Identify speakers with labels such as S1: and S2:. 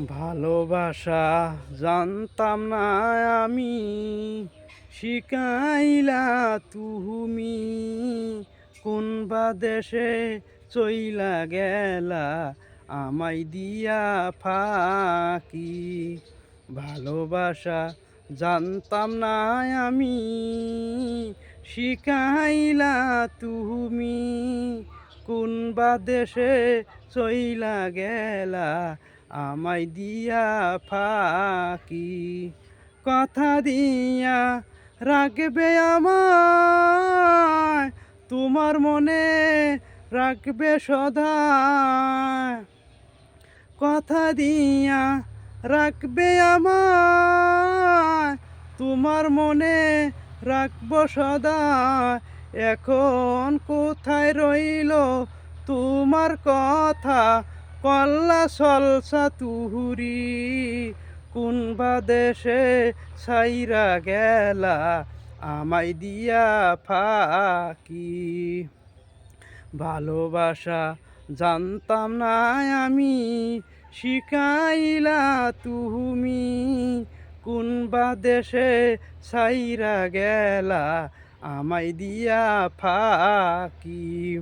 S1: ভালোবাসা জানতাম না আমি, শিখাইলা তুমি। কোন বা দেশে চইলা গেলা আমায় দিয়া ফাঁকি। ভালোবাসা জানতাম না আমি, শিখাইলা তুমি। কোন বা দেশে চইলা গেলা আমায় দিয়া ফাঁকি। কথা দিয়া রাখবে আমায়, তোমার মনে রাখবে সদা। কথা দিয়া রাখবে আমায়, তোমার মনে রাখবো সদা। এখন কোথায় রইল তোমার কথা, কল্লা সলসা তুহুরি। কোন বা দেশে ছাইরা গেলা আমায় দিয়া ফাঁকি। ভালোবাসা জানতাম না আমি, শিখাইলা তুমি। কোন বা দেশে ছাইরা গেলা আমায় দিয়া ফাঁকি।